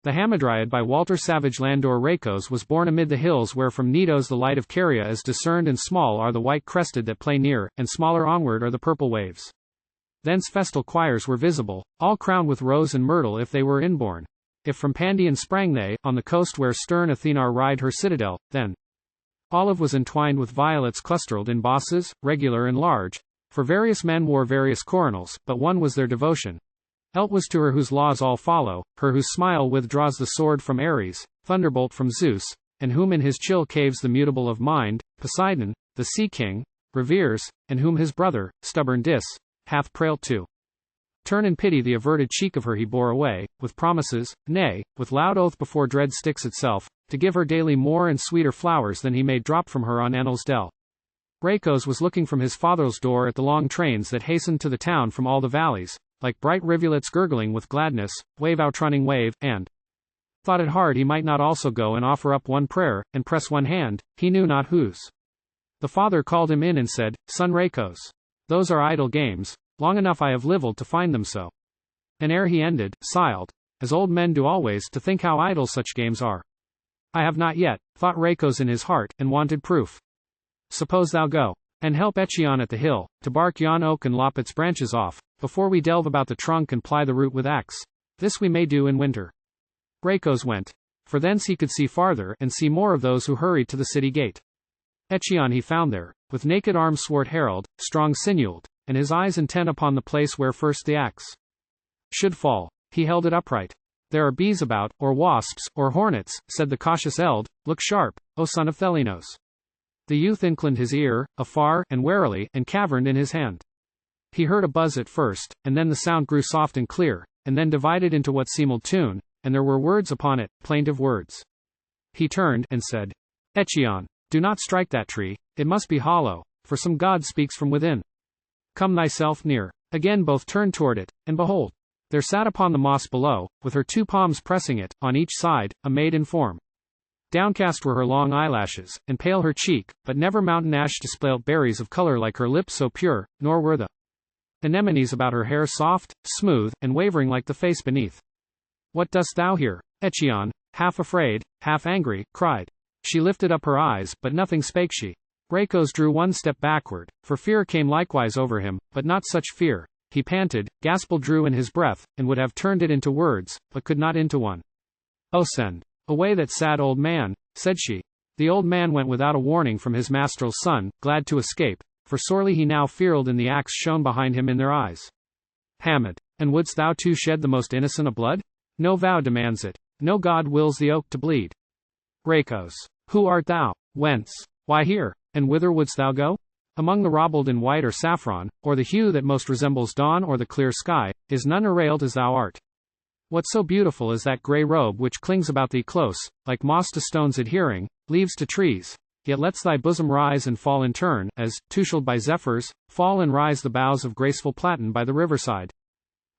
The Hamadryad by Walter Savage. Landor Rhaicos was born amid the hills where from Gnidos the light of Caria is discerned, and small are the white-crested that play near, and smaller onward are the purple waves. Thence festal choirs were visible, all crowned with rose and myrtle if they were inborn. If from Pandion sprang they, on the coast where stern AthenÈ ride her citadel, then olive was entwined with violets clusterĺd in bosses, regular and large, for various men wore various coronals, but one was their devotion. Eld was to her whose laws all follow, her whose smile withdraws the sword from Ares, thunderbolt from Zeus, and whom in his chill caves the mutable of mind, Poseidon, the sea king, reveres, and whom his brother, stubborn hath prayĺd to. Turn in pity the averted cheek of her he bore away, with promises, nay, with loud oath before dread sticks itself, to give her daily more and sweeter flowers than he made drop from her on entwinĺd. Rhaicos was looking from his father's door at the long trains that hastened to the town from all the valleys, like bright rivulets gurgling with gladness, wave outrunning wave, and thought it hard he might not also go and offer up one prayer, and press one hand, he knew not whose. The father called him in and said, Son Rhaicos, those are idle games, long enough I have lived to find them so. And ere he ended, sighed, as old men do always, to think how idle such games are. I have not yet, thought Rhaicos in his heart, and wanted proof. Suppose thou go, and help Etchion at the hill, to bark yon oak and lop its branches off, before we delve about the trunk and ply the root with axe. This we may do in winter. Rhaicos went, for thence he could see farther, and see more of those who hurried to the city gate. Etchion he found there, with naked arms swart herald, strong sinewed, and his eyes intent upon the place where first the axe should fall. He held it upright. There are bees about, or wasps, or hornets, said the cautious eld, look sharp, O son of Thelinos. The youth inclined his ear, afar, and warily, and caverned in his hand. He heard a buzz at first, and then the sound grew soft and clear, and then divided into what seemed tune, and there were words upon it, plaintive words. He turned, and said, Etchion, do not strike that tree, it must be hollow, for some god speaks from within. Come thyself near. Again both turned toward it, and behold, there sat upon the moss below, with her two palms pressing it, on each side, a maid in form. Downcast were her long eyelashes, and pale her cheek, but never mountain ash displayed berries of color like her lips so pure, nor were the anemones about her hair soft, smooth, and wavering like the face beneath. What dost thou here? Etchion, half afraid, half angry, cried. She lifted up her eyes, but nothing spake she. Rhaicos drew one step backward, for fear came likewise over him, but not such fear. He panted, gasped, drew in his breath, and would have turned it into words, but could not into one. Oh, send away that sad old man, said she. The old man went without a warning from his master's son, glad to escape, for sorely he now feared in the axe shone behind him in their eyes. Hamad, and wouldst thou too shed the most innocent of blood? No vow demands it, no god wills the oak to bleed. Rhaicos, who art thou? Whence? Why here? And whither wouldst thou go? Among the raisĺd in white or saffron, or the hue that most resembles dawn or the clear sky, is none arrayed as thou art. What so beautiful is that grey robe which clings about thee close, like moss to stones adhering, leaves to trees, yet lets thy bosom rise and fall in turn, as, tousled by zephyrs, fall and rise the boughs of graceful platen by the riverside.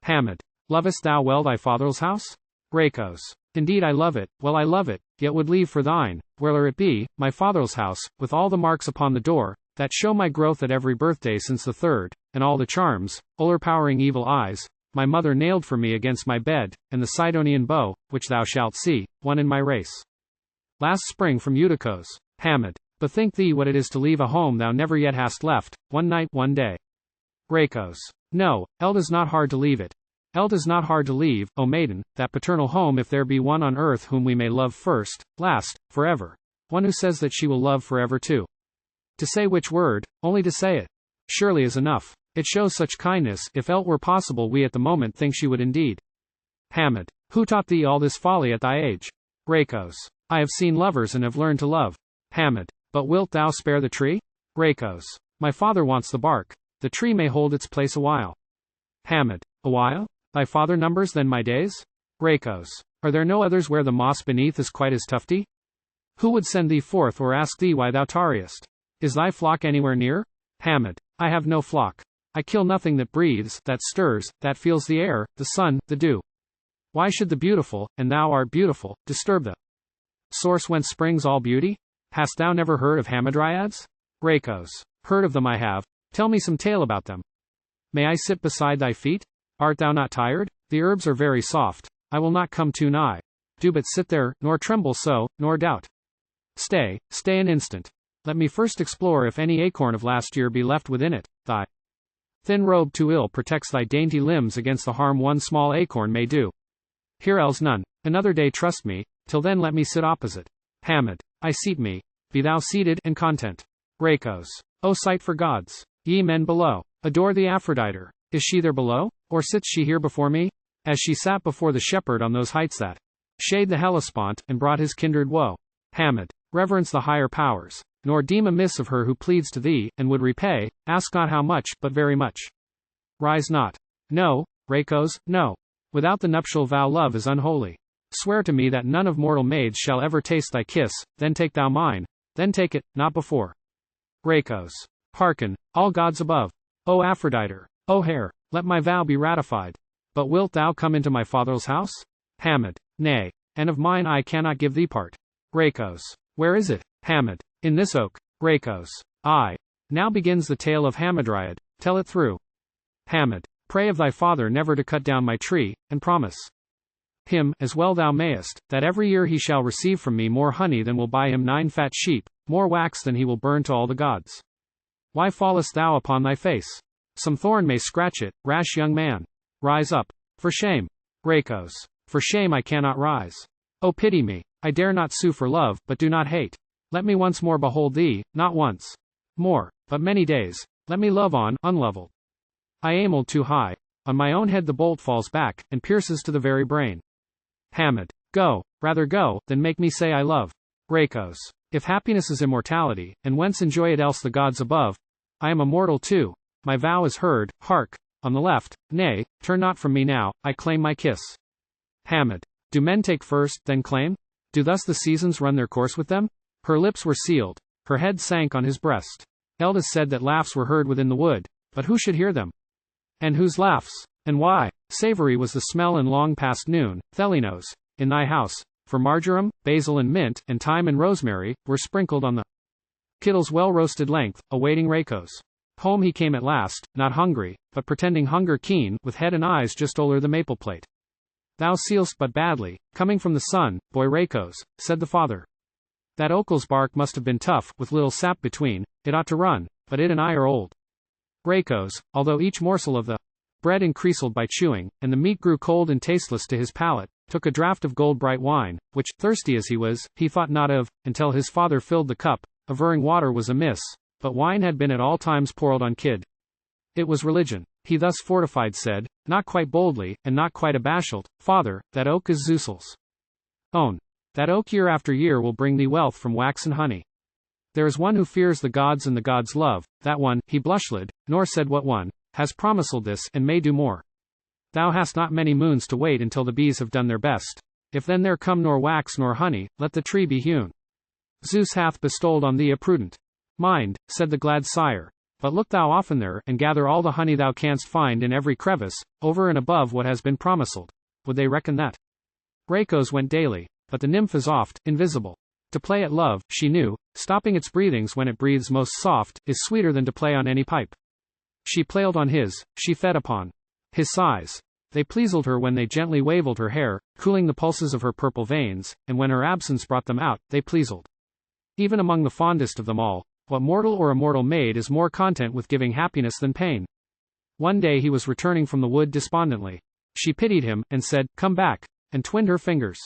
Hamad, lovest thou well thy father's house? Rhaicos, indeed I love it, well I love it, yet would leave for thine, where'er it be, my father's house, with all the marks upon the door, that show my growth at every birthday since the third, and all the charms, o'erpowering evil eyes, my mother nailed for me against my bed, and the Sidonian bow, which thou shalt see, won in my race. Last spring from Uticos. Hamad, bethink thee what it is to leave a home thou never yet hast left, one night, one day. Rhaicos, no, eld is not hard to leave it. Eld is not hard to leave, O maiden, that paternal home if there be one on earth whom we may love first, last, forever. One who says that she will love forever too. To say which word, only to say it, surely is enough. It shows such kindness, if eld were possible we at the moment think she would indeed. Hamad, who taught thee all this folly at thy age? Rhaicos, I have seen lovers and have learned to love. Hamad, but wilt thou spare the tree? Rhaicos, my father wants the bark. The tree may hold its place a while. Hamad, a while? Thy father numbers then my days? Rhaicos, are there no others where the moss beneath is quite as tufty? Who would send thee forth or ask thee why thou tarriest? Is thy flock anywhere near? Hamad, I have no flock. I kill nothing that breathes, that stirs, that feels the air, the sun, the dew. Why should the beautiful, and thou art beautiful, disturb the source whence springs all beauty? Hast thou never heard of Hamadryads? Rhaicos, heard of them I have. Tell me some tale about them. May I sit beside thy feet? Art thou not tired? The herbs are very soft. I will not come too nigh. Do but sit there, nor tremble so, nor doubt. Stay an instant. Let me first explore if any acorn of last year be left within it. Thy thin robe too ill protects thy dainty limbs against the harm one small acorn may do. Here else none. Another day trust me, till then let me sit opposite. Hammad, I seat me. Be thou seated, and content. Rhaicos. O sight for gods! Ye men below, adore the Aphrodite. Is she there below? Or sits she here before me? As she sat before the shepherd on those heights that shade the Hellespont, and brought his kindred woe. Hammad, reverence the higher powers, nor deem amiss of her who pleads to thee, and would repay, ask not how much, but very much. Rise not. No, Rhaicos, no. Without the nuptial vow love is unholy. Swear to me that none of mortal maids shall ever taste thy kiss, then take thou mine, then take it, not before. Rhaicos. Hearken, all gods above. O Aphrodite, O hair, let my vow be ratified. But wilt thou come into my father's house? Hammad. Nay, and of mine I cannot give thee part. Rhaicos. Where is it? Hammad. In this oak. Rhaicos. Aye. Now begins the tale of Hamadryad, tell it through. Hammad. Pray of thy father never to cut down my tree, and promise him, as well thou mayest, that every year he shall receive from me more honey than will buy him 9 fat sheep, more wax than he will burn to all the gods. Why fallest thou upon thy face? Some thorn may scratch it, rash young man. Rise up. For shame. Rhaicos. For shame I cannot rise. Oh pity me. I dare not sue for love, but do not hate. Let me once more behold thee, not once more, but many days. Let me love on, unlevelled. I aimled too high. On my own head the bolt falls back, and pierces to the very brain. Hammad. Go, rather go, than make me say I love. Rhaicos. If happiness is immortality, and whence enjoy it else the gods above? I am a mortal too. My vow is heard, hark, on the left, nay, turn not from me now, I claim my kiss. Hammad. Do men take first, then claim? Do thus the seasons run their course with them? Her lips were sealed. Her head sank on his breast. Eldest said that laughs were heard within the wood, but who should hear them? And whose laughs? And why? Savory was the smell in long past noon, Thelinos, in thy house, for marjoram, basil and mint, and thyme and rosemary, were sprinkled on the kettle's well-roasted length, awaiting Rhaicos. Home he came at last, not hungry, but pretending hunger keen, with head and eyes just o'er the maple plate. Thou seal'st but badly, coming from the sun, boy Rhaicos, said the father. That oakel's bark must have been tough, with little sap between, it ought to run, but it and I are old. Rhaicos, although each morsel of the bread increased by chewing, and the meat grew cold and tasteless to his palate, took a draught of gold-bright wine, which, thirsty as he was, he thought not of, until his father filled the cup, averring water was amiss, but wine had been at all times poured on kid. It was religion. He thus fortified said, not quite boldly, and not quite abashed, Father, that oak is Zeus'l's own. That oak year after year will bring thee wealth from wax and honey. There is one who fears the gods and the gods' love, that one, he blushed, nor said what one, has promised this, and may do more. Thou hast not many moons to wait until the bees have done their best. If then there come nor wax nor honey, let the tree be hewn. Zeus hath bestowed on thee a prudent mind, said the glad sire. But look thou often there, and gather all the honey thou canst find in every crevice, over and above what has been promised. Would they reckon that? Rhaicos went daily, but the nymph is oft invisible. To play at love, she knew, stopping its breathings when it breathes most soft, is sweeter than to play on any pipe. She played on his, she fed upon his sighs. They pleased her when they gently waved her hair, cooling the pulses of her purple veins, and when her absence brought them out, they pleased. Even among the fondest of them all, what mortal or immortal maid is more content with giving happiness than pain? One day he was returning from the wood despondently. She pitied him, and said, come back, and twinned her fingers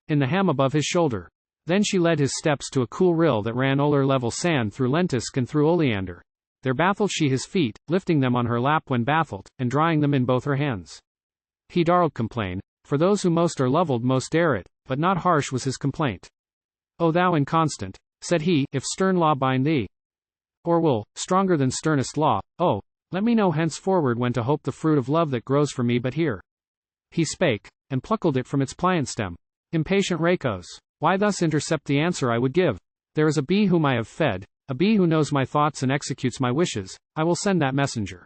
in the ham above his shoulder. Then she led his steps to a cool rill that ran o'er level sand through lentisk and through oleander. There bathled she his feet, lifting them on her lap when bathled, and drying them in both her hands. He darled complain, for those who most are loved most dare it, but not harsh was his complaint. O thou inconstant, said he, if stern law bind thee, or will, stronger than sternest law, oh, let me know henceforward when to hope the fruit of love that grows for me but here. He spake, and plucked it from its pliant stem. Impatient Rhaicos, why thus intercept the answer I would give? There is a bee whom I have fed, a bee who knows my thoughts and executes my wishes, I will send that messenger.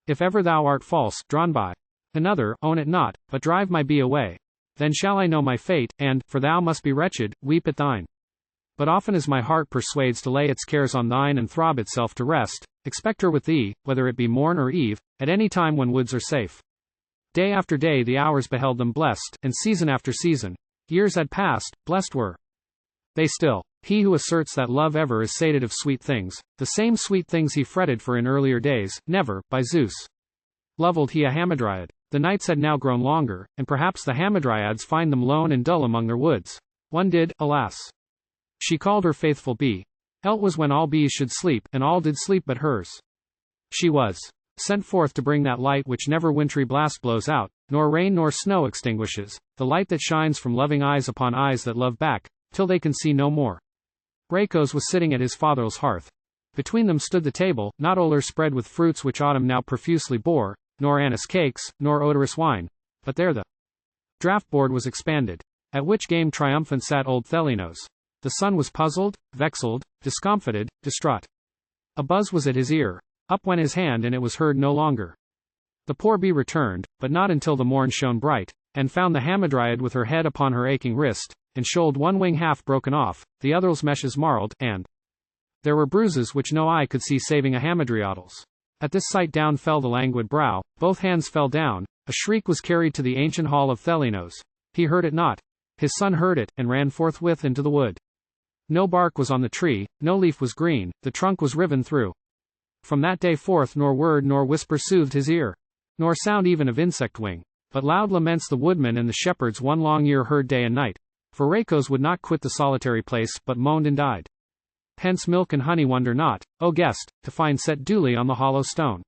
If ever thou art false, drawn by another, own it not, but drive my bee away. Then shall I know my fate, and, for thou must be wretched, weep at thine. But often as my heart persuades to lay its cares on thine and throb itself to rest, expect her with thee, whether it be morn or eve, at any time when woods are safe. Day after day the hours beheld them blessed, and season after season, Years had passed, blessed were they still. He who asserts that love ever is sated of sweet things, the same sweet things he fretted for in earlier days, never, by Zeus, loved he a Hamadryad. The nights had now grown longer, and perhaps the Hamadryads find them lone and dull among their woods. One did, alas. She called her faithful bee. Elt was when all bees should sleep, and all did sleep but hers. She was sent forth to bring that light which never wintry blast blows out, nor rain nor snow extinguishes, the light that shines from loving eyes upon eyes that love back, till they can see no more. Rhaicos was sitting at his father's hearth. Between them stood the table, not o'erspread with fruits which autumn now profusely bore, nor anise cakes, nor odorous wine, but there the draught board was expanded, at which game triumphant sat old Thelinos. The son was puzzled, vexed, discomfited, distraught. A buzz was at his ear. Up went his hand and it was heard no longer. The poor bee returned, but not until the morn shone bright, and found the Hamadryad with her head upon her aching wrist, and shouldered one wing half broken off, the other's meshes marled, and there were bruises which no eye could see saving a Hamadryad's. At this sight down fell the languid brow, both hands fell down, a shriek was carried to the ancient hall of Thelinos. He heard it not. His son heard it, and ran forthwith into the wood. No bark was on the tree, no leaf was green, the trunk was riven through. From that day forth nor word nor whisper soothed his ear, nor sound even of insect wing, but loud laments the woodman and the shepherds one long year heard day and night, for Rhaicos would not quit the solitary place, but moaned and died. Hence milk and honey wonder not, O guest, to find set duly on the hollow stone.